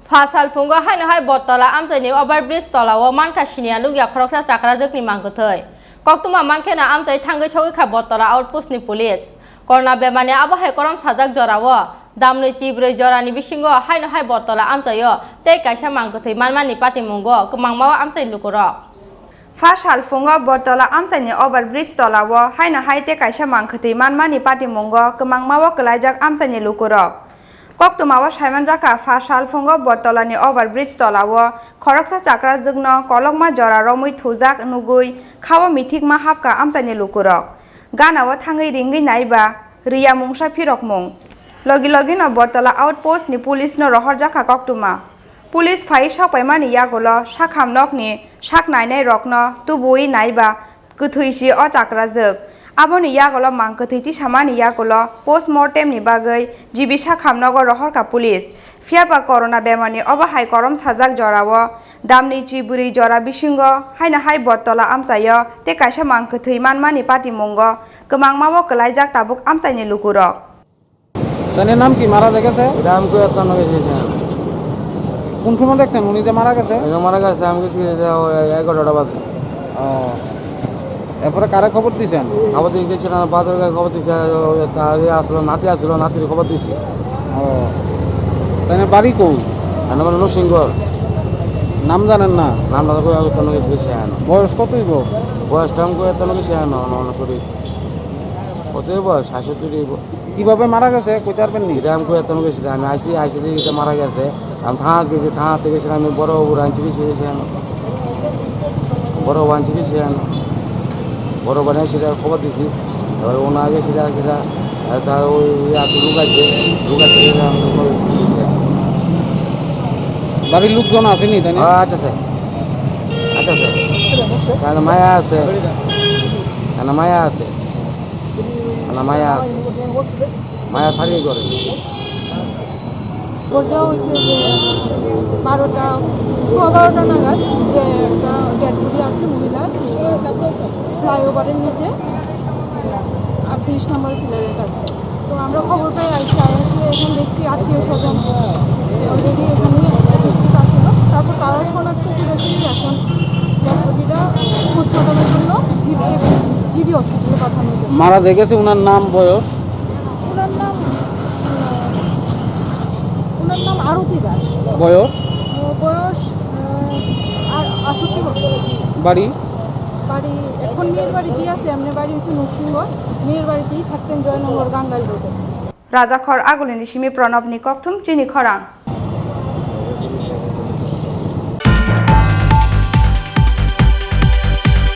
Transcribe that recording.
Fasal fungo haino hai Battala amchani overbridge Tolao Mankha Chini lugya Khorang Chakrajwkni Mangkwthowi. Koktuma Mankhena amchai thangai chogui kha Battala outpost ni police. Corona bemani abahai korom sajak jorao. Damnui chibroi jorani bisingo haino hai Battala amchayo tei kaisa Mangkwthowi manmani patimungo kmangmawa amchai lukurok. Fasal fungo Battala amchani overbridge Tolao haino hai tei kaisa Mangkwthowi manmani patimungo kmangmawa klaijak amchani lukurok. Koktumawa Simon Jaka Fasal fungo Battala ni overbridge Tolao Khorang Chakrajwkni kolokma jora romui thujak nugui khawa mithikma hapka amchani lukurok. Ganawa thangai ringai naiba riya mungsa phirokmung. Logi no Battala outpost ni police no rohor jaka koktuma. Police phai sakpaimani yagolo sakham nokni sak nainai rokno tubui naiba kwthuisi o Chakrajwk. Aboni yagolo Mangkwthowi tisamani yagolo postmortem ni bagai jibi sakhamnogo rohorka police. Phiaba corona bemani obahai korom sajak jorao damni chiburi jora bisingo haina hai Battala amchayo te kaisa Mangkwthowi manmani patimungo kmangmawo klaijak tabuk amchaini lukurok. Sani নাম কি মারা গেছে? নাম কো এত না গেছে কোন সময় দেখছেন উনি যে মারা গেছে? মারা গেছে আমি কিছু 11টা বাজে। এরপরে কারে খবর দিয়েছেন? খবর দিয়ে গেছিলাম বাজারে খবর দিয়েছে তারে আসলো নাতি আসলো নাতির খবর দিয়েছি। তাই বাড়ি কই? আমার হলো সিংহর। নাম জানেন না? নাম না কো এত না গেছে আনো। বয়স কত হইব? বয়স টাম কো এত না গেছে আনো না সরি। কত বয়স 66 হইব। কিভাবে মারা গেছে কইতে পারবেন নি? রাম কো এত না গেছে আমি আইসি দিকে মারা গেছে। আমি থানা গেছি থানা থেকে গেছি আমি বড় রাঞ্চি গেছি আনো। বড় রাঞ্চি গেছি আনো। বড় বানাই সেটা খবর দিছি এবার ওনা আগে সেটা তার ওই লুকাইছে বাড়ির লোকজন আসেনি তাই না? আচ্ছা স্যার আচ্ছা স্যার কারণ মায়া আছে মায়া সারিয়ে করে ওটা হয়েছে যে 12টা নাগাদ যে একটা ডেড বডি আছে মহিলা ফ্লাইওভারের নিচে 38 নম্বর ফ্লোরের কাছে। তো আমরা খবর পাই আসলে এখন দেখছি আত্মীয় স্বজন অলরেডি এখানে উপস্থিত আসলো। তারপর তারা শনাক্ত করেছি এখন ডেড বডিটা পোস্টমর্টমের জন্য জিবি হসপিটালে পাঠানো হয়েছে। মারা গেছে ওনার নাম বয়স? ওনার নাম আরতি দাস। বয়স? বয়স 68 বছর। বাড়ি? বাড়ি এখন মেয়ের বাড়ি দিয়ে আছে এমনি বাড়ি হচ্ছে নরসিংহ মেয়ের বাড়িতেই থাকতেন জয়নগর গাঙ্গাইল রোডে। রাজাখর আগুলিনি সিমি প্রণব নি কক্থুম চিনি খরাং।